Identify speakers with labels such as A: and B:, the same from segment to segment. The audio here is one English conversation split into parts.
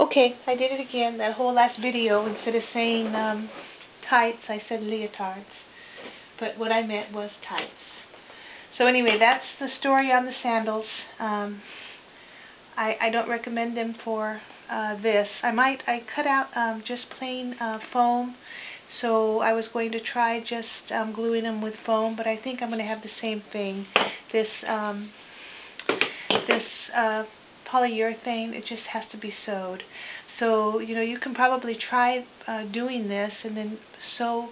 A: Okay, I did it again. That whole last video, instead of saying tights, I said leotards. But what I meant was tights. So anyway, that's the story on the sandals. I don't recommend them for this. I cut out just plain foam. So I was going to try just gluing them with foam, but I think I'm going to have the same thing. This polyurethane, it just has to be sewed. So you can probably try doing this and then sew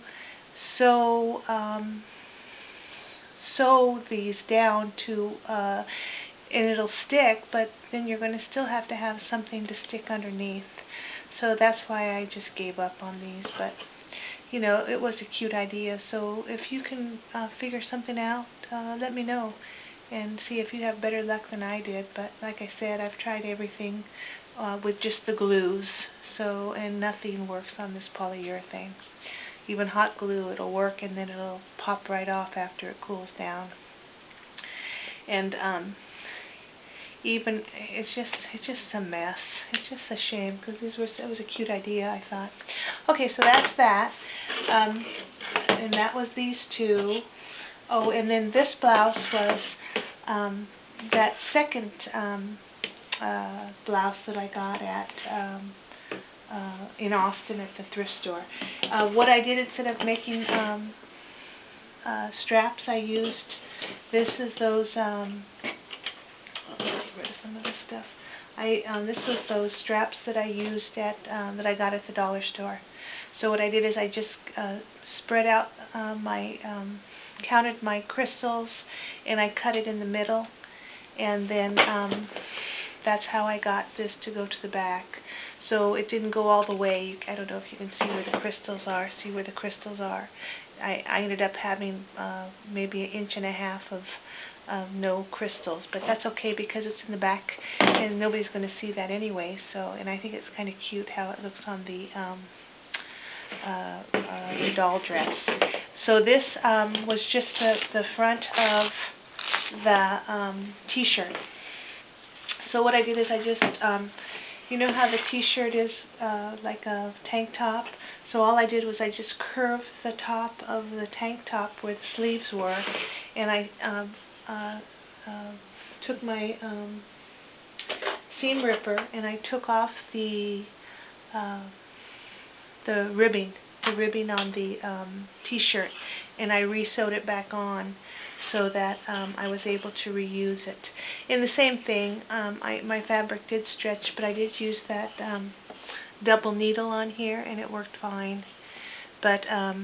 A: these down to and it'll stick, but then you're going to still have to have something to stick underneath. So that's why I just gave up on these. But it was a cute idea. So if you can figure something out, let me know and see if you have better luck than I did. But like I said, I've tried everything with just the glues, and nothing works on this polyurethane. Even hot glue, it'll work and then it'll pop right off after it cools down. And it's just a mess. It's just a shame because it was a cute idea, I thought. Okay, so that's that. And that was these two. Oh, and then this blouse was that second blouse that I got at in Austin at the thrift store. What I did, instead of making straps, I used this is those get rid of some of this stuff. This was those straps that I used at that I got at the dollar store. So what I did is I just spread out counted my crystals, and I cut it in the middle, and then that's how I got this to go to the back. So it didn't go all the way. I don't know if you can see where the crystals are. See where the crystals are. I ended up having maybe 1.5 inches of no crystals, but that's okay because it's in the back and nobody's going to see that anyway. So, and I think it's kind of cute how it looks on the doll dress. So this was just the front of the t-shirt. So what I did is I just, you know how the t-shirt is like a tank top? So all I did was I just curved the top of the tank top where the sleeves were, and I took my seam ripper and I took off the ribbing on the t-shirt, and I re-sewed it back on so that I was able to reuse it. And the same thing, my fabric did stretch, but I did use that double needle on here and it worked fine. But I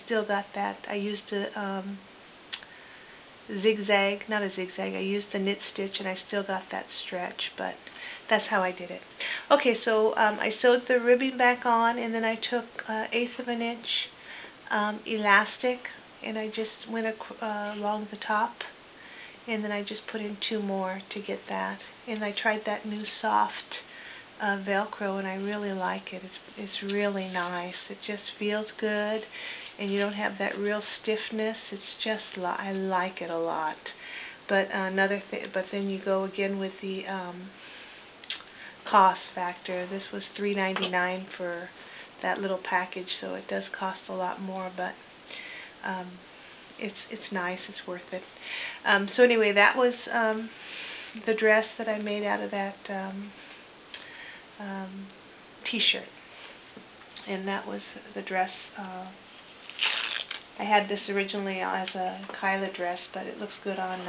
A: still got that. I used a zigzag, not a zigzag, I used the knit stitch and I still got that stretch, but that's how I did it. Okay, so I sewed the ribbing back on, and then I took 1/8 of an inch elastic and I just went along the top, and then I just put in 2 more to get that. And I tried that new soft Velcro, and I really like it. It's really nice. It just feels good, and you don't have that real stiffness. It's just, I like it a lot. But but then you go again with the cost factor. This was $3.99 for that little package, so it does cost a lot more, but it's nice. It's worth it. So anyway, that was the dress that I made out of that t-shirt, and that was the dress. I had this originally as a Kyla dress, but it looks good on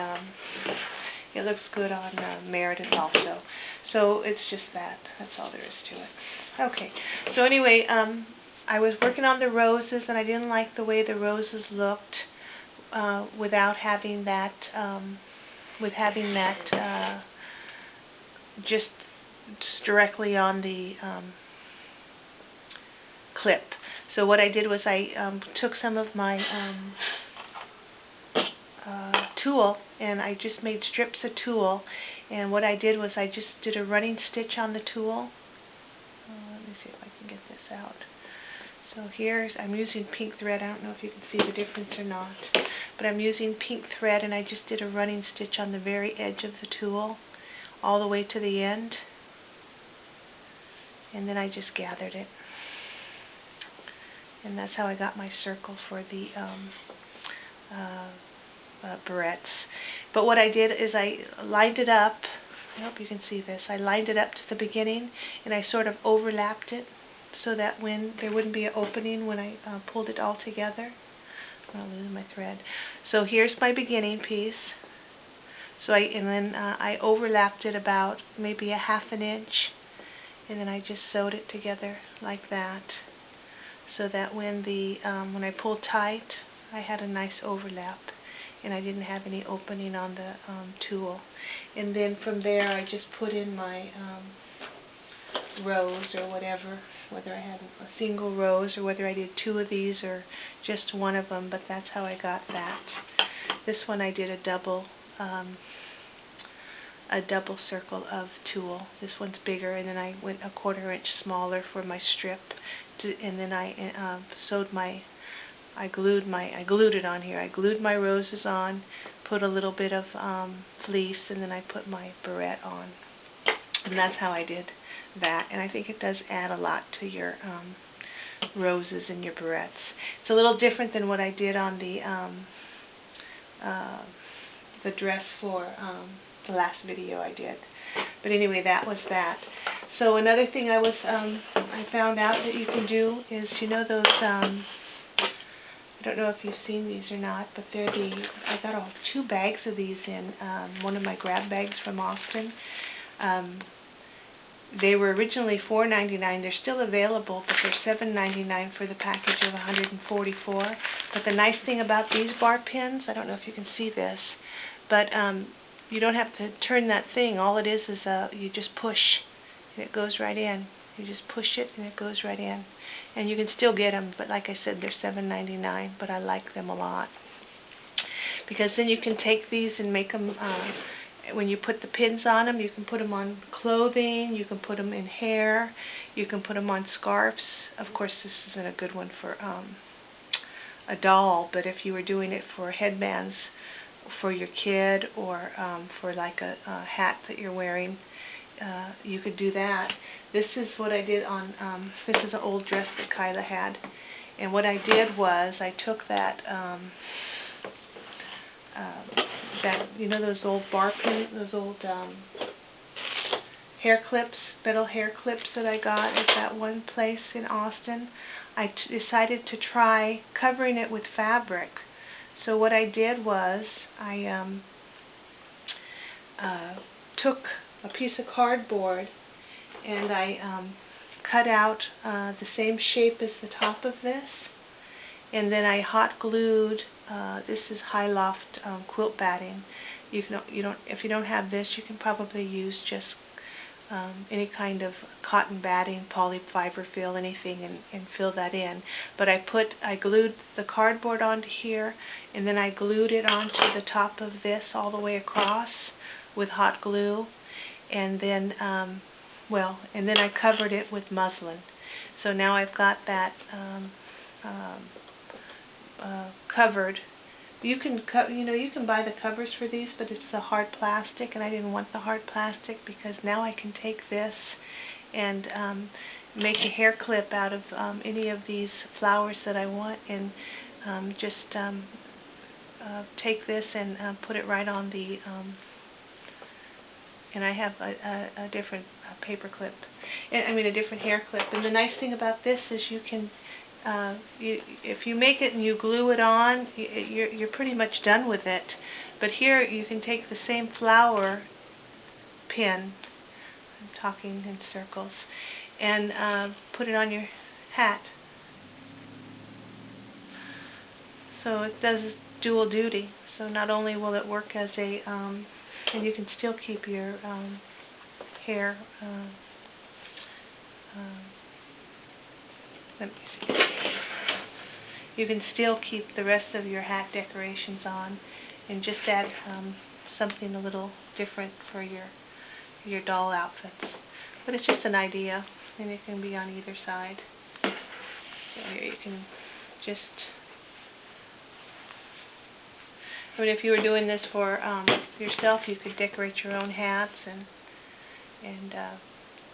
A: Meredith also. So it's just that. That's all there is to it. Okay. So anyway, I was working on the roses, and I didn't like the way the roses looked without having that. Just directly on the clip. So what I did was I took some of my tulle, and I just made strips of tulle, and what I did was I just did a running stitch on the tulle. Let me see if I can get this out. So I'm using pink thread. I don't know if you can see the difference or not, but I'm using pink thread, and I just did a running stitch on the very edge of the tulle all the way to the end. and then I just gathered it. And that's how I got my circle for the barrettes. But what I did is I lined it up. I hope you can see this. I lined it up to the beginning, and I sort of overlapped it so that when there wouldn't be an opening when I pulled it all together. I'm losing my thread. So here's my beginning piece. So I overlapped it about maybe a ½ inch, and then I just sewed it together like that, so that when I pulled tight, I had a nice overlap, and I didn't have any opening on the tulle. And then from there, I just put in my rows or whatever, whether I had a single rows or whether I did 2 of these or just one of them. But that's how I got that. This one I did a double circle of tulle. This one's bigger, and then I went a 1/4 inch smaller for my strip, and then I I glued it on here. I glued my roses on, put a little bit of fleece, and then I put my barrette on. And that's how I did that. And I think it does add a lot to your roses and your barrettes. It's a little different than what I did on the dress for the last video I did. But anyway, that was that. So another thing I found out that you can do is, you know those I don't know if you've seen these or not, but they're I got 2 bags of these in one of my grab bags from Austin. They were originally $4.99. They're still available, but they're $7.99 for the package of 144. But the nice thing about these bar pins, I don't know if you can see this, but you don't have to turn that thing. All it is you just push, and it goes right in. You just push it, and it goes right in. And you can still get them, but like I said, they're $7.99, but I like them a lot. Because then you can take these and make them, when you put the pins on them, you can put them on clothing, you can put them in hair, you can put them on scarves. Of course, this isn't a good one for a doll, but if you were doing it for headbands for your kid, or for like a hat that you're wearing, you could do that. This is what I did on, this is an old dress that Kyla had, and what I did was I took that, you know those old bar pins, those old hair clips, metal hair clips that I got at that one place in Austin. I decided to try covering it with fabric. So what I did was I took a piece of cardboard, and I cut out the same shape as the top of this, and then I hot glued. This is High Loft quilt batting. If you don't have this, you can probably use just any kind of cotton batting, polyfiber fill, anything, and fill that in. But I glued the cardboard onto here, and then I glued it onto the top of this all the way across with hot glue, and then and then I covered it with muslin. So now I've got that covered. You can you can buy the covers for these, but it's the hard plastic, and I didn't want the hard plastic because now I can take this and make a hair clip out of any of these flowers that I want, and just take this and put it right on the and I have a different paper clip, a different hair clip. And the nice thing about this is you can, if you make it and you glue it on, you're pretty much done with it. But here you can take the same flower pin, I'm talking in circles, and put it on your hat. So it does dual duty. So not only will it work as a, and you can still keep your hair, let me see. You can still keep the rest of your hat decorations on, and just add something a little different for your doll outfits. But it's just an idea, and it can be on either side. So here you can just, if you were doing this for yourself, you could decorate your own hats and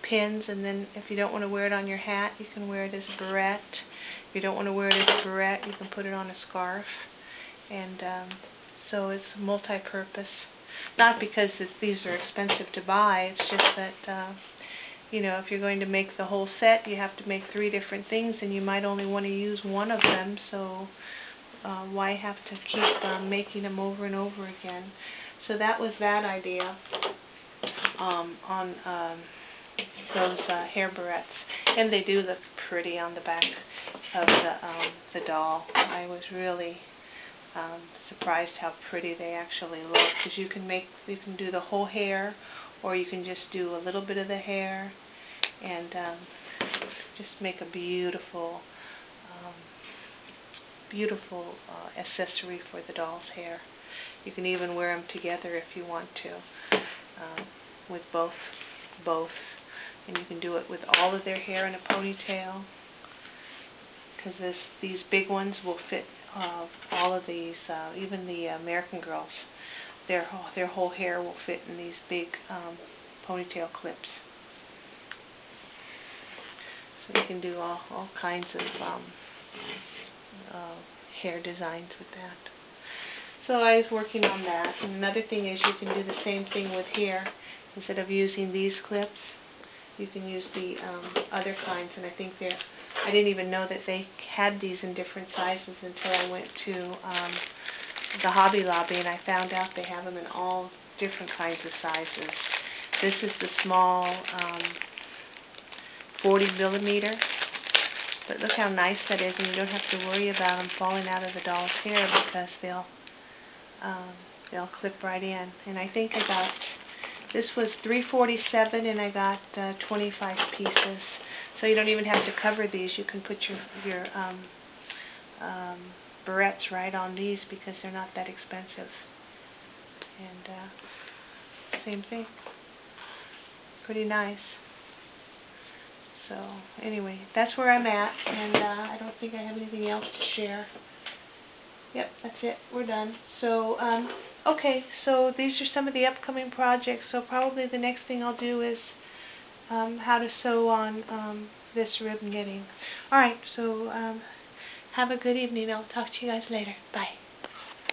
A: pins, and then if you don't want to wear it on your hat, you can wear it as a barrette. If you don't want to wear it as a barrette, you can put it on a scarf. And so it's multi-purpose. Not because these are expensive to buy, it's just that you know, if you're going to make the whole set, you have to make 3 different things, and you might only want to use one of them, so why have to keep making them over and over again? So that was that idea on those hair barrettes, and they do look pretty on the back of the doll. I was really surprised how pretty they actually look, because you can do the whole hair, or you can just do a little bit of the hair, and just make a beautiful accessory for the doll's hair. You can even wear them together if you want to, with both, and you can do it with all of their hair in a ponytail, because these big ones will fit all of these, even the American girls. Their whole hair will fit in these big ponytail clips. So you can do all kinds of hair designs with that. So I was working on that. And another thing is you can do the same thing with hair. Instead of using these clips, you can use the other kinds. And I think I didn't even know that they had these in different sizes until I went to the Hobby Lobby, and I found out they have them in all different kinds of sizes. This is the small 40 millimeter, but look how nice that is, and you don't have to worry about them falling out of the doll's hair because they'll clip right in. And I think this was $3.47, and I got 25 pieces. So you don't even have to cover these. You can put your barrettes right on these because they're not that expensive. And same thing. Pretty nice. So anyway, that's where I'm at, and I don't think I have anything else to share. Yep, that's it. We're done. So, okay, so these are some of the upcoming projects. So probably the next thing I'll do is how to sew on this rib knitting. Alright, so have a good evening. I'll talk to you guys later. Bye.